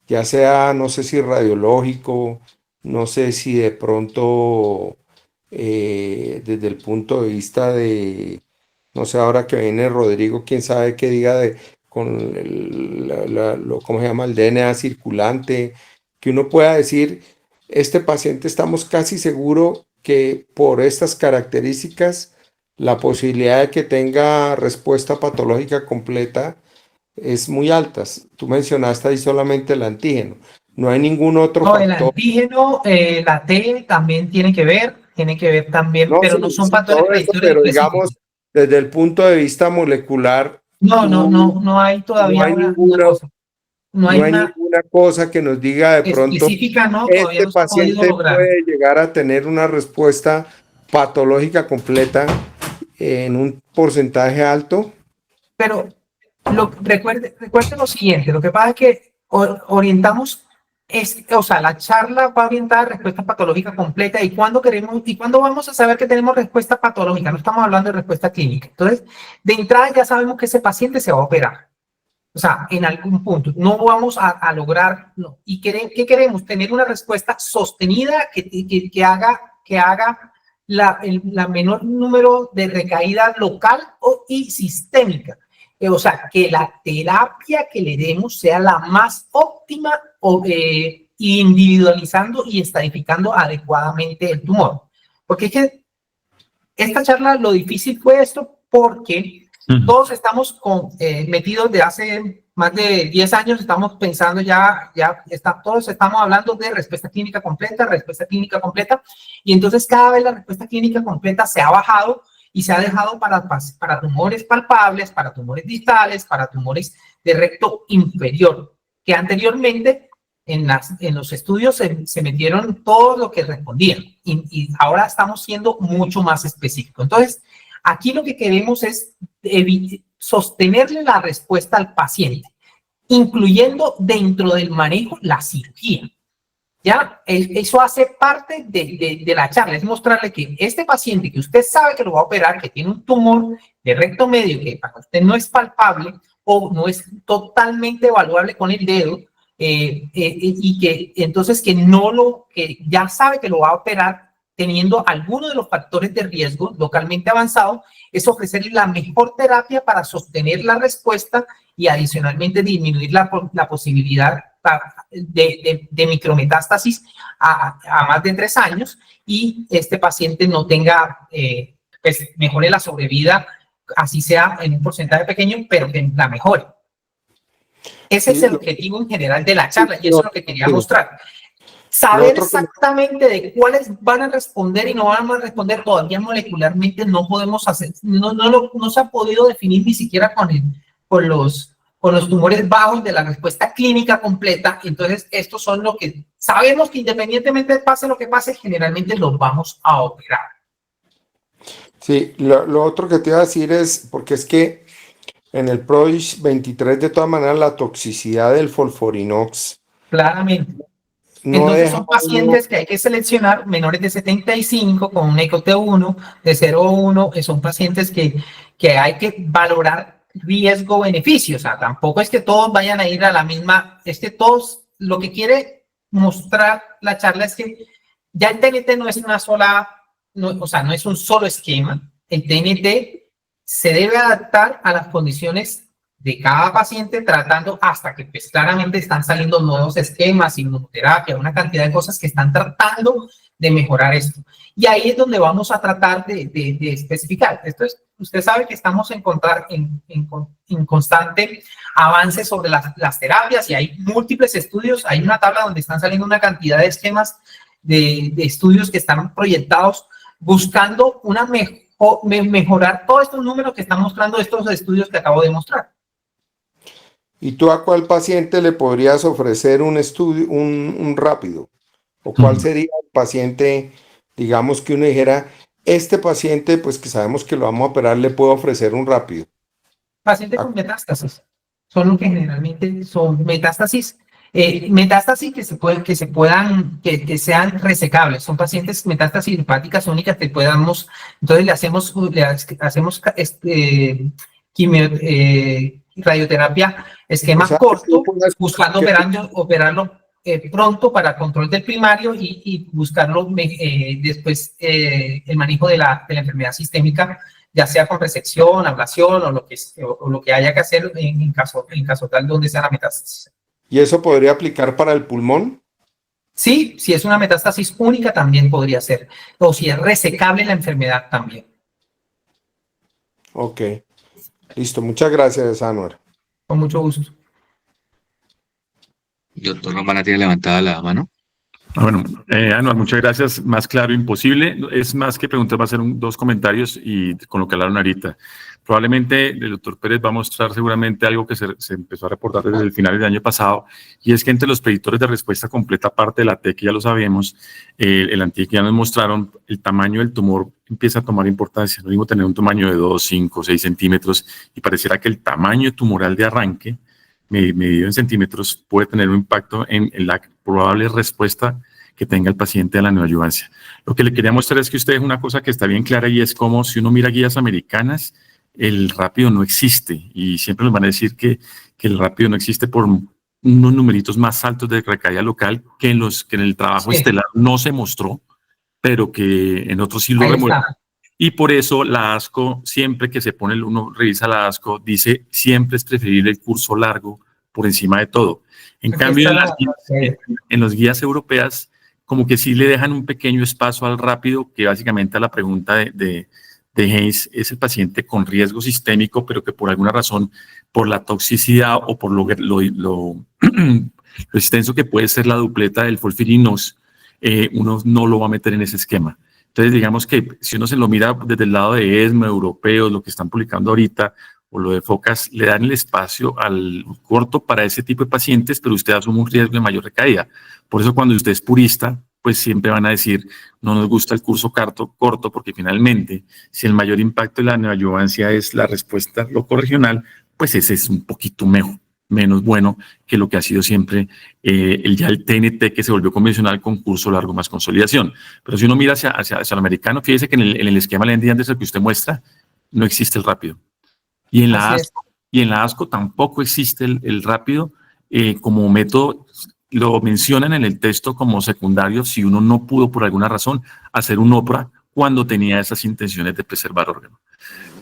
ya sea, no sé si radiológico, no sé si de pronto desde el punto de vista de, no sé, ahora que viene Rodrigo, quién sabe qué diga de con ¿cómo se llama? El DNA circulante, que uno pueda decir, este paciente estamos casi seguro que por estas características, la posibilidad de que tenga respuesta patológica completa es muy alta. Tú mencionaste ahí solamente el antígeno. No hay ningún otro
No, el
factor.
antígeno, la T también tiene que ver también,
No,
pero
sí,
no son
sí,
factores
todo eso,
predictores
pero digamos,
específicos.
desde el punto de vista molecular,
No hay
no
todavía
hay
una
ninguna,
cosa. No hay
no hay
una
ninguna cosa que nos diga de pronto,
específica, no, todavía
este
no se ha podido
paciente
lograr.
puede llegar a tener una respuesta patológica completa en un porcentaje alto.
Pero recuerde lo siguiente, lo que pasa es que orientamos O sea, la charla va orientada a respuesta patológica completa y cuándo vamos a saber que tenemos respuesta patológica. No estamos hablando de respuesta clínica. Entonces, de entrada ya sabemos que ese paciente se va a operar. O sea, en algún punto. No vamos a lograr, no. ¿Y qué queremos? Tener una respuesta sostenida que haga la menor número de recaída local y sistémica. O sea, que la terapia que le demos sea la más óptima individualizando y estadificando adecuadamente el tumor. Porque es que esta charla, lo difícil fue esto porque todos estamos metidos de hace más de 10 años, estamos pensando todos estamos hablando de respuesta clínica completa, y entonces cada vez la respuesta clínica completa se ha bajado y se ha dejado para tumores palpables, para tumores distales, para tumores de recto inferior, que anteriormente en los estudios se metieron todo lo que respondían y ahora estamos siendo mucho más específicos. Entonces, aquí lo que queremos es sostenerle la respuesta al paciente, incluyendo dentro del manejo la cirugía. ¿Ya? Eso hace parte de la charla, es mostrarle que este paciente que usted sabe que lo va a operar, que tiene un tumor de recto medio que para usted no es palpable o no es totalmente evaluable con el dedo, y que entonces que ya sabe que lo va a operar teniendo alguno de los factores de riesgo localmente avanzado, es ofrecerle la mejor terapia para sostener la respuesta y adicionalmente disminuir la posibilidad de micrometástasis a más de 3 años y este paciente no tenga, pues mejore la sobrevida, así sea en un porcentaje pequeño, pero que la mejore. Ese es el objetivo en general de la charla y eso es lo que quería mostrar. Saber exactamente de cuáles van a responder y no van a responder todavía molecularmente no podemos hacer, no se ha podido definir ni siquiera con los tumores bajos de la respuesta clínica completa. Entonces, estos son lo que sabemos que independientemente pase lo que pase, generalmente los vamos a operar.
Sí, lo otro que te iba a decir es, porque es que en el PRODIGE 23, de todas maneras, la toxicidad del Folfirinox.
Claramente. Entonces son pacientes que hay que seleccionar, menores de 75 con un ECOT1 de 0,1, son pacientes que hay que valorar riesgo-beneficio. O sea, tampoco es que todos vayan a ir a la misma, es que todos, lo que quiere mostrar la charla es que ya el TNT no es una sola, o sea, no es un solo esquema. El TNT se debe adaptar a las condiciones de cada paciente, tratando hasta que pues, claramente están saliendo nuevos esquemas, inmunoterapia, una cantidad de cosas que están tratando de mejorar esto. Y ahí es donde vamos a tratar de especificar. Esto es, usted sabe que estamos en constante avance sobre las terapias y hay múltiples estudios. Hay una tabla donde están saliendo una cantidad de esquemas de estudios que están proyectados buscando mejorar todos estos números que están mostrando estos estudios que acabo de mostrar.
¿Y tú a cuál paciente le podrías ofrecer un estudio, un rápido? ¿O cuál sería el paciente, digamos que uno dijera, este paciente, pues que sabemos que lo vamos a operar, le puedo ofrecer un rápido?
Pacientes con metástasis. Son lo que generalmente son metástasis. Metástasis que sean resecables. Son pacientes metástasis hepáticas únicas que podamos, entonces le hacemos radioterapia, esquema corto, buscando operarlo pronto para control del primario y buscarlo después el manejo de la enfermedad sistémica, ya sea con resección, ablación o lo que haya que hacer en caso tal donde sea la metástasis.
¿Y eso podría aplicar para el pulmón?
Sí, si es una metástasis única también podría ser, o si es resecable la enfermedad también.
Ok. Listo, muchas gracias, Anwar.
Con mucho gusto.
Doctor Lombana tiene levantada la mano.
Bueno, Anwar, muchas gracias. Más claro imposible. Es más que preguntas, va a ser 2 comentarios y con lo que hablaron ahorita. Probablemente el doctor Pérez va a mostrar seguramente algo que se empezó a reportar desde el final del año pasado, y es que entre los predictores de respuesta completa, aparte de la T, que ya lo sabemos, el anti que ya nos mostraron, el tamaño del tumor empieza a tomar importancia. No mismo tener un tamaño de 2, 5, 6 centímetros, y pareciera que el tamaño tumoral de arranque medido en centímetros, puede tener un impacto en la probable respuesta que tenga el paciente a la neoadyuvancia. Lo que le quería mostrar es que usted es una cosa que está bien clara y es como si uno mira guías americanas, el rápido no existe y siempre nos van a decir que el rápido no existe por unos numeritos más altos de recaída local que en el trabajo
Sí.
estelar no se mostró, pero que en otros sí lo
Ahí
remueve.
está.
Y por eso la ASCO, siempre que se pone, uno revisa la ASCO, dice siempre es preferible el curso largo por encima de todo. En
Aquí
cambio,
está
en las guías europeas, como que sí le dejan un pequeño espacio al rápido, que básicamente a la pregunta de Hayes es el paciente con riesgo sistémico, pero que por alguna razón, por la toxicidad o por lo extenso que puede ser la dupleta del folfirinos, uno no lo va a meter en ese esquema. Entonces, digamos que si uno se lo mira desde el lado de ESMO, europeos, lo que están publicando ahorita, o lo de FOCAS, le dan el espacio al corto para ese tipo de pacientes, pero usted asume un riesgo de mayor recaída. Por eso cuando usted es purista, pues siempre van a decir, no nos gusta el curso corto, porque finalmente, si el mayor impacto de la neoadyuvancia es la respuesta locorregional, pues ese es un poquito menos bueno que lo que ha sido siempre el TNT, que se volvió convencional con curso largo más consolidación. Pero si uno mira hacia el americano, fíjese que en el esquema Lendy Anderson que usted muestra, no existe el rápido. Y en la ASCO tampoco existe el rápido como método, lo mencionan en el texto como secundario si uno no pudo por alguna razón hacer un OPRA cuando tenía esas intenciones de preservar órganos.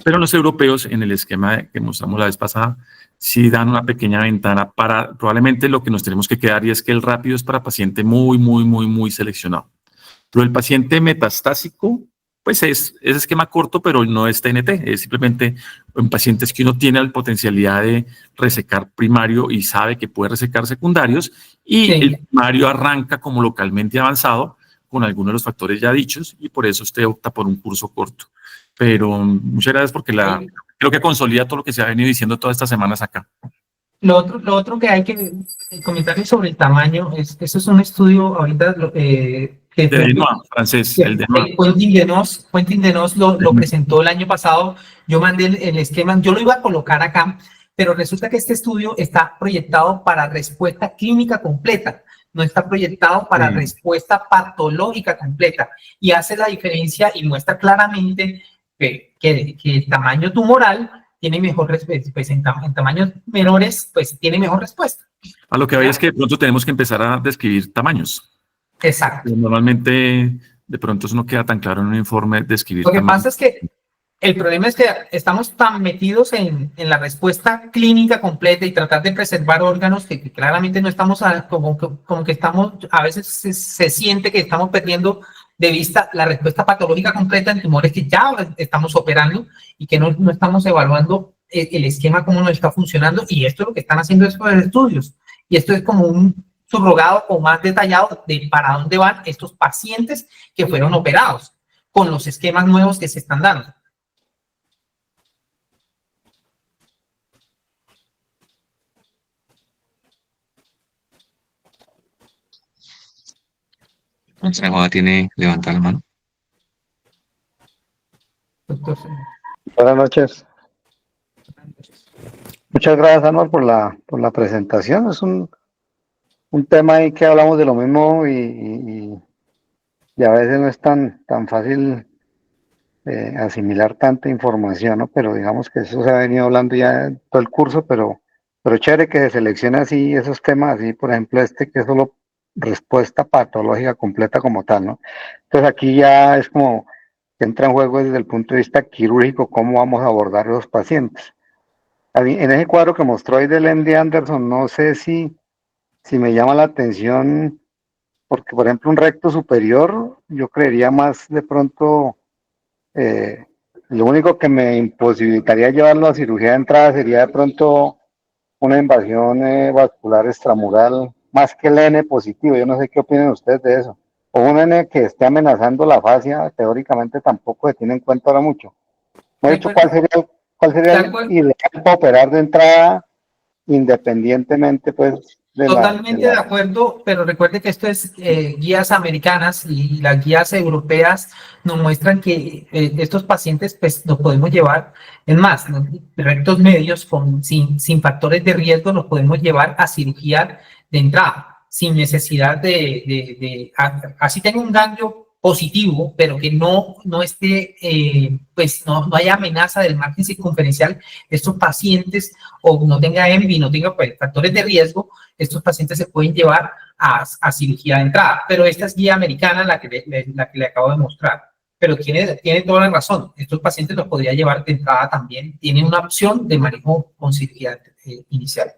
Pero los europeos, en el esquema que mostramos la vez pasada, sí dan una pequeña ventana para, probablemente lo que nos tenemos que quedar y es que el rápido es para paciente muy seleccionado. Pero el paciente metastásico, pues es esquema corto, pero no es TNT, es simplemente en pacientes que uno tiene la potencialidad de resecar primario y sabe que puede resecar secundarios, y
Sí.
el primario arranca como localmente avanzado con algunos de los factores ya dichos, y por eso usted opta por un curso corto. Pero muchas gracias porque creo que consolida todo lo que se ha venido diciendo todas estas semanas acá.
Lo otro que hay que comentar sobre el tamaño, eso es un estudio ahorita que
De Denois, francés, el Denois.
Quentin Denos lo presentó el año pasado. Yo mandé el esquema, yo lo iba a colocar acá, pero resulta que este estudio está proyectado para respuesta clínica completa, no está proyectado para respuesta patológica completa, y hace la diferencia y muestra claramente que el tamaño tumoral tiene mejor respuesta, pues en tamaños menores, pues tiene mejor respuesta.
A lo que vaya es que de pronto tenemos que empezar a describir tamaños.
Exacto.
Normalmente, de pronto eso no queda tan claro en un informe describir
Lo que
tamaños.
pasa es que el problema es que estamos tan metidos en la respuesta clínica completa y tratar de preservar órganos que claramente no estamos, como que estamos, a veces se siente que estamos perdiendo de vista la respuesta patológica completa en tumores que ya estamos operando y que no estamos evaluando el esquema, cómo nos está funcionando, y esto es lo que están haciendo estos estudios. Y esto es como un subrogado o más detallado de para dónde van estos pacientes que fueron operados con los esquemas nuevos que se están dando.
Nuestra abogada tiene levantada la mano.
Doctor.
Buenas noches. Muchas gracias, Anual, por la presentación. Es un tema ahí que hablamos de lo mismo y a veces no es tan fácil asimilar tanta información, ¿no? Pero digamos que eso se ha venido hablando ya en todo el curso, pero chévere que se seleccione así esos temas, así por ejemplo que es solo respuesta patológica completa como tal, ¿no? Entonces aquí ya es como que entra en juego desde el punto de vista quirúrgico cómo vamos a abordar a los pacientes. En ese cuadro que mostró ahí de Lendy Anderson, no sé si me llama la atención, porque por ejemplo un recto superior, yo creería más de pronto, lo único que me imposibilitaría llevarlo a cirugía de entrada sería de pronto una invasión vascular extramural, más que el N positivo. Yo no sé qué opinan ustedes de eso. O un N que esté amenazando la fascia, teóricamente tampoco se tiene en cuenta ahora mucho. No he dicho cuál sería el ideal para operar de entrada, independientemente, pues,
Totalmente de acuerdo, pero recuerde que esto es guías americanas y las guías europeas nos muestran que estos pacientes pues los podemos llevar, es más, ¿no? Rectos medios sin factores de riesgo los podemos llevar a cirugía de entrada, sin necesidad así tenga un ganglio positivo, pero que no esté, pues no haya amenaza del margen circunferencial, estos pacientes, o no tenga ENVI, no tenga pues, factores de riesgo, estos pacientes se pueden llevar a cirugía de entrada. Pero esta es guía americana, la que le acabo de mostrar. Pero tiene toda la razón. Estos pacientes los podría llevar de entrada también. Tienen una opción de manejo con cirugía inicial.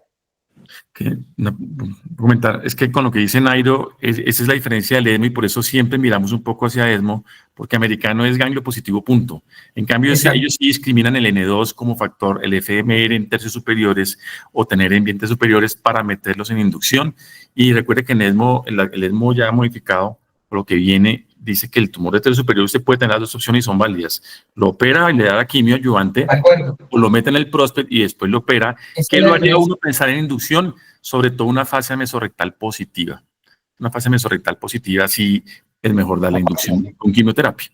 Comentar, es que con lo que dice Nairo, esa es la diferencia del ESMO y por eso siempre miramos un poco hacia ESMO, porque americano es ganglio positivo, punto. En cambio, ellos sí discriminan el N2 como factor, el FMR en tercios superiores o tener en vientres superiores para meterlos en inducción. Y recuerde que en ESMO, el ESMO ya modificado, por lo que viene, dice que el tumor de tercio superior usted puede tener las dos opciones y son válidas. Lo opera y le da la quimio ayudante, o lo mete en el próspect y después lo opera, que lo haría uno pensar en inducción, sobre todo una fase mesorrectal positiva. Una fase mesorrectal positiva sí es mejor dar la inducción con quimioterapia.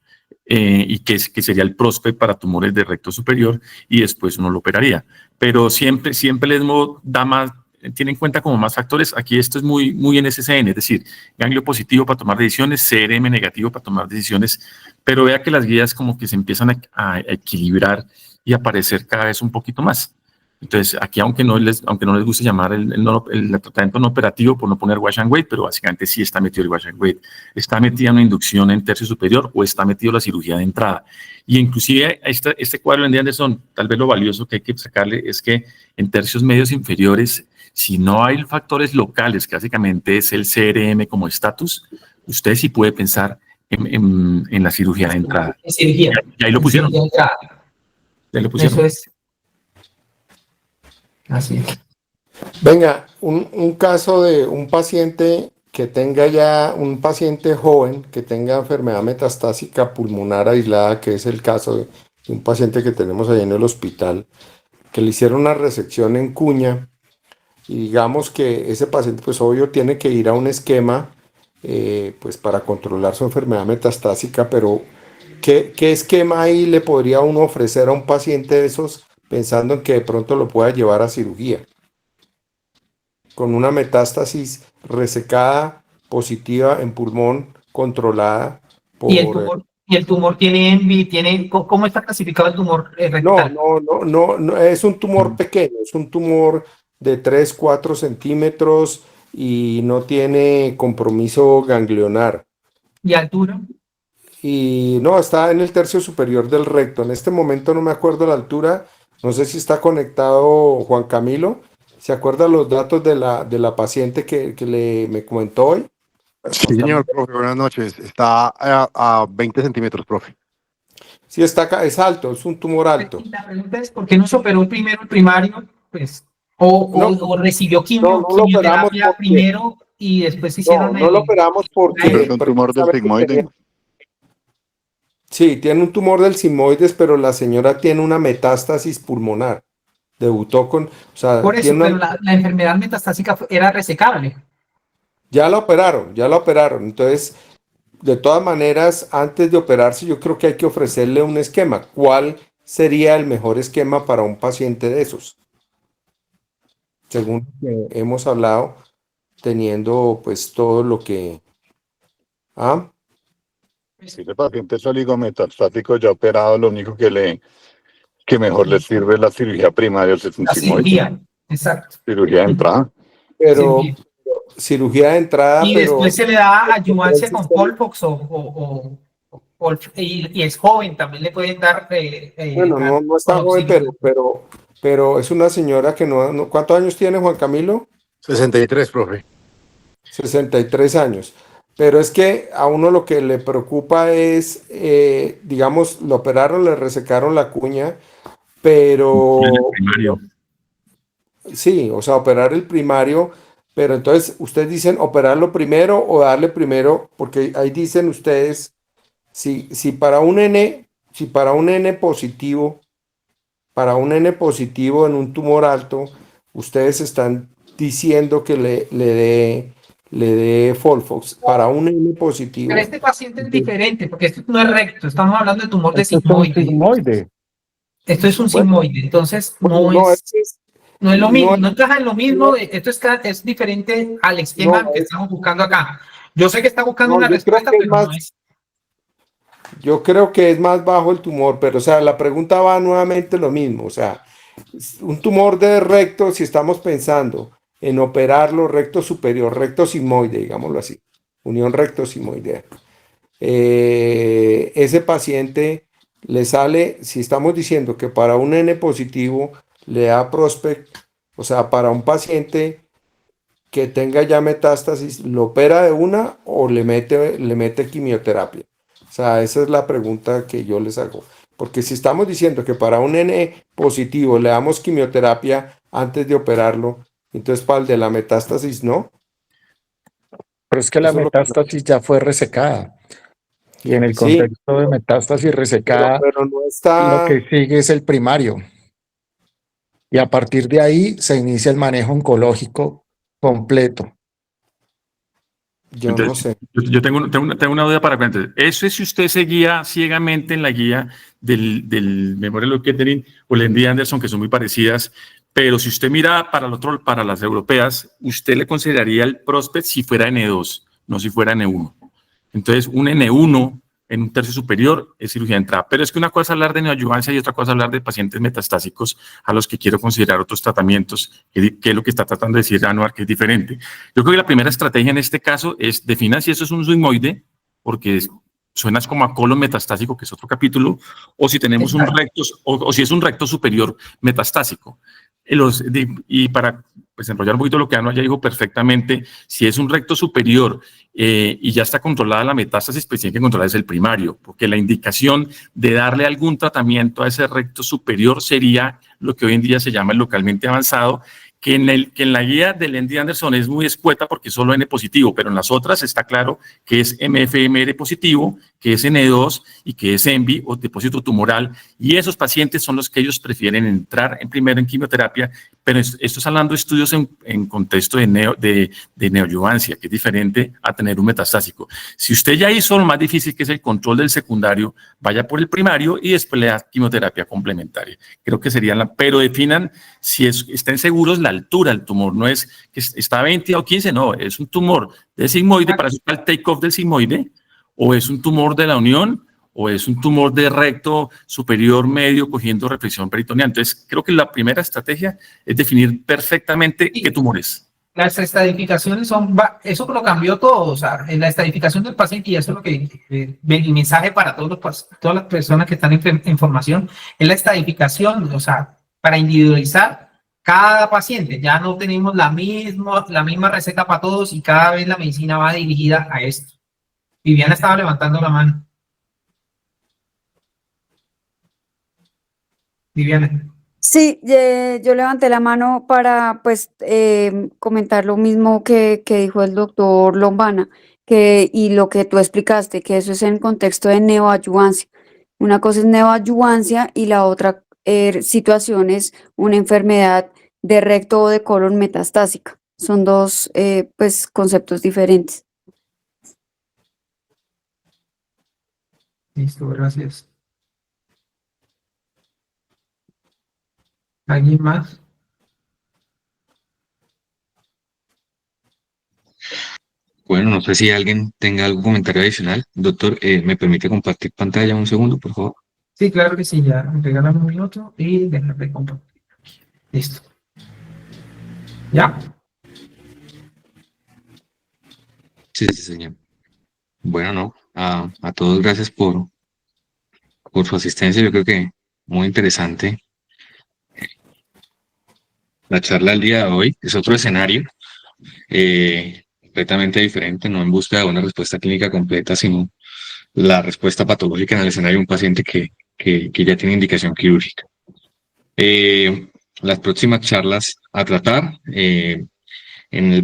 Y que sería el próspect para tumores de recto superior y después uno lo operaría. Pero siempre el ESMO da más, tiene en cuenta como más factores. Aquí esto es muy en SCN, es decir, ganglio positivo para tomar decisiones, CRM negativo para tomar decisiones, pero vea que las guías como que se empiezan a equilibrar y aparecer cada vez un poquito más. Entonces, aquí aunque no les guste llamar el tratamiento no operativo por no poner wash and wait, pero básicamente sí está metido el wash and wait. Está metida una inducción en tercio superior o está metido la cirugía de entrada. Y inclusive este cuadro de Anderson, tal vez lo valioso que hay que sacarle es que en tercios medios inferiores, si no hay factores locales, que básicamente es el CRM como estatus, usted sí puede pensar en la cirugía de entrada.
Cirugía.
Y ahí lo pusieron. Ahí lo pusieron.
Eso es. Así es.
Venga, un caso de un paciente que tenga ya, un paciente joven que tenga enfermedad metastásica pulmonar aislada, que es el caso de un paciente que tenemos ahí en el hospital, que le hicieron una resección en cuña, y digamos que ese paciente, pues obvio, tiene que ir a un esquema, pues para controlar su enfermedad metastásica, pero ¿qué esquema ahí le podría uno ofrecer a un paciente de esos pensando en que de pronto lo pueda llevar a cirugía? Con una metástasis resecada positiva en pulmón controlada por...
¿Y el tumor tiene ENVI? ¿Cómo está clasificado el tumor rectal?
No, es un tumor pequeño, es un tumor de 3, 4 centímetros y no tiene compromiso ganglionar.
¿Y altura?
Y no, está en el tercio superior del recto. En este momento no me acuerdo la altura. No sé si está conectado Juan Camilo. ¿Se acuerda los datos de la paciente que me comentó hoy?
Sí, señor, profe, buenas noches. Está a 20 centímetros, profe.
Sí, está acá, es alto, es un tumor alto.
Y la pregunta es, ¿por qué no se operó primero el primario? Pues, o recibió quimioterapia primero y después hicieron
No lo operamos porque...
Es un tumor del sigmoide.
Sí, tiene un tumor del sigmoides, pero la señora tiene una metástasis pulmonar. Debutó con... O sea,
por eso, pero la enfermedad metastásica era resecable.
Ya la operaron. Entonces, de todas maneras, antes de operarse, yo creo que hay que ofrecerle un esquema. ¿Cuál sería el mejor esquema para un paciente de esos? Según lo que hemos hablado, teniendo pues todo lo que...
Si el paciente es oligometastático ya operado, lo único que mejor le sirve es la cirugía primaria.
La cirugía, exacto.
Cirugía de entrada.
Pero... cirugía de entrada,
y
pero...
después se le da ayudancia con Polfox y es joven, también le pueden dar...
bueno, no está joven, pero es una señora que no... ¿Cuántos años tiene Juan Camilo?
63, profe.
63 años. Pero es que a uno lo que le preocupa es, digamos, lo operaron, le resecaron la cuña, pero... Sí, o sea, operar el primario, pero entonces ustedes dicen operarlo primero o darle primero, porque ahí dicen ustedes, si para un N positivo, en un tumor alto, ustedes están diciendo que le dé Folfox para un N positivo.
Pero este paciente es diferente, porque esto no es recto, estamos hablando de tumor de
Esto es un
sigmoide.
sigmoide.
Esto es un
Bueno,
sigmoide, entonces
Bueno,
no es
es-
lo mismo,
no
no
es-
encaja en lo mismo, esto es diferente al esquema
No,
que estamos buscando acá. Yo sé que está buscando
no,
una
yo creo
respuesta,
que es
pero no
más,
es.
yo creo que es más bajo el tumor, pero o sea, la pregunta va nuevamente lo mismo, o sea, un tumor de recto, si estamos pensando en operarlo recto superior, recto sigmoide, digámoslo así, unión recto sigmoidea. Ese paciente le sale, si estamos diciendo que para un N positivo le da prospect, o sea, para un paciente que tenga ya metástasis, ¿lo opera de una o le mete quimioterapia? O sea, esa es la pregunta que yo les hago. Porque si estamos diciendo que para un N positivo le damos quimioterapia antes de operarlo, entonces para el de la metástasis no.
Pero es que la
Eso es lo que...
metástasis ya fue resecada. Y en el
Sí,
contexto de metástasis resecada,
pero no
lo
está...
que sigue es el primario. Y a partir de ahí se inicia el manejo oncológico completo.
Yo no
Entonces,
sé.
yo tengo una duda para plantear. Eso es si usted se guía ciegamente en la guía del Memorial Sloan Kettering o el MD Anderson, que son muy parecidas, pero si usted mira para el otro, para las europeas, usted le consideraría el prospect si fuera N2, no si fuera N1. Entonces, un N1 en un tercio superior es cirugía de entrada. Pero es que una cosa es hablar de neoadyuvancia y otra cosa es hablar de pacientes metastásicos a los que quiero considerar otros tratamientos, que es lo que está tratando de decir Anwar, que es diferente. Yo creo que la primera estrategia en este caso es definir si eso es un sigmoide, porque suena como a colon metastásico, que es otro capítulo, o si tenemos un recto, o si es un recto superior metastásico. Y para pues, enrollar un poquito lo que Anwar ya dijo perfectamente, si es un recto superior y ya está controlada la metástasis, pues tiene que controlarse el primario, porque la indicación de darle algún tratamiento a ese recto superior sería lo que hoy en día se llama el localmente avanzado, que en la guía del MD Anderson es muy escueta porque es solo N positivo, pero en las otras está claro que es MFMR positivo, que es N2 y que es ENVI o depósito tumoral, y esos pacientes son los que ellos prefieren entrar primero en quimioterapia, pero esto es hablando de estudios en contexto de neoadyuvancia, que es diferente a tener un metastásico. Si usted ya hizo lo más difícil, que es el control del secundario, vaya por el primario y después le da quimioterapia complementaria. Creo que serían pero definan si estén seguros la altura del tumor, no es que está a 20 o 15, no, es un tumor de sigmoide, para eso está el take-off del sigmoide, o es un tumor de la unión, o es un tumor de recto superior medio cogiendo reflexión peritoneal. Entonces, creo que la primera estrategia es definir perfectamente qué tumor es.
Las estadificaciones son, eso lo cambió todo, o sea, en la estadificación del paciente, y eso es lo que, mi mensaje para todas las personas que están en formación, es la estadificación, o sea, para individualizar cada paciente. Ya no tenemos la misma receta para todos y cada vez la medicina va dirigida a esto. Viviana estaba levantando la mano. Viviana.
Sí, yo levanté la mano para pues comentar lo mismo que dijo el doctor Lombana, y lo que tú explicaste, que eso es en contexto de neoadyuvancia. Una cosa es neoadyuvancia y la otra situación es una enfermedad de recto o de colon metastásica. Son dos pues conceptos diferentes.
Listo, gracias. ¿Alguien más?
Bueno, no sé si alguien tenga algún comentario adicional. Doctor, ¿me permite compartir pantalla un segundo, por favor?
Sí, claro que sí, ya. Regálame un minuto y déjame compartir. Listo. ¿Ya?
Sí, sí, señor. Bueno, no, a todos gracias por su asistencia. Yo creo que muy interesante la charla del día de hoy. Es otro escenario completamente diferente, no en busca de una respuesta clínica completa, sino la respuesta patológica en el escenario de un paciente que ya tiene indicación quirúrgica. Las próximas charlas a tratar, en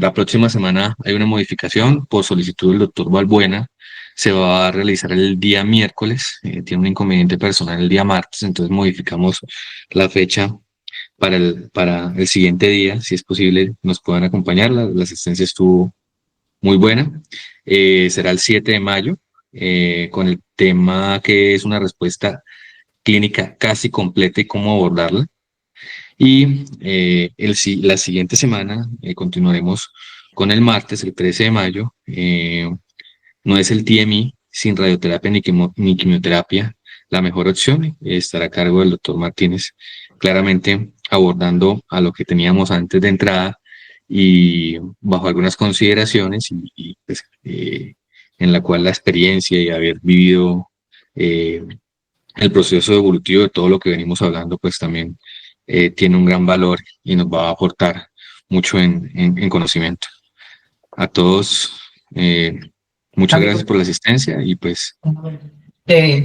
la próxima semana hay una modificación por solicitud del doctor Balbuena. Se va a realizar el día miércoles, tiene un inconveniente personal el día martes, entonces modificamos la fecha para el siguiente día, si es posible, nos puedan acompañar. La asistencia estuvo muy buena. Será el 7 de mayo, con el tema que es una respuesta clínica casi completa y cómo abordarla. Y la siguiente semana continuaremos con el martes, el 13 de mayo. No es el TMI sin radioterapia ni quimioterapia la mejor opción. Estará a cargo del doctor Martínez, claramente abordando a lo que teníamos antes de entrada y bajo algunas consideraciones pues, en la cual la experiencia y haber vivido el proceso evolutivo de todo lo que venimos hablando, pues también tiene un gran valor y nos va a aportar mucho en conocimiento. A todos, muchas gracias por la asistencia y pues...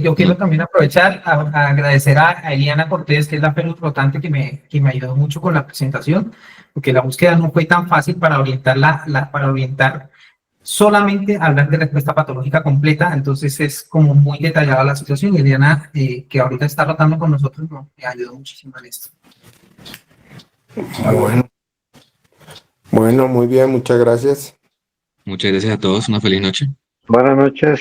Yo quiero también aprovechar a agradecer a Eliana Cortés, que es la fellow flotante que me ayudó mucho con la presentación, porque la búsqueda no fue tan fácil para orientar solamente a hablar de respuesta patológica completa, entonces es como muy detallada la situación y Eliana, que ahorita está rotando con nosotros, me ayudó muchísimo en esto.
Bueno, muy bien, muchas gracias.
Muchas gracias a todos, una feliz noche.
Buenas noches.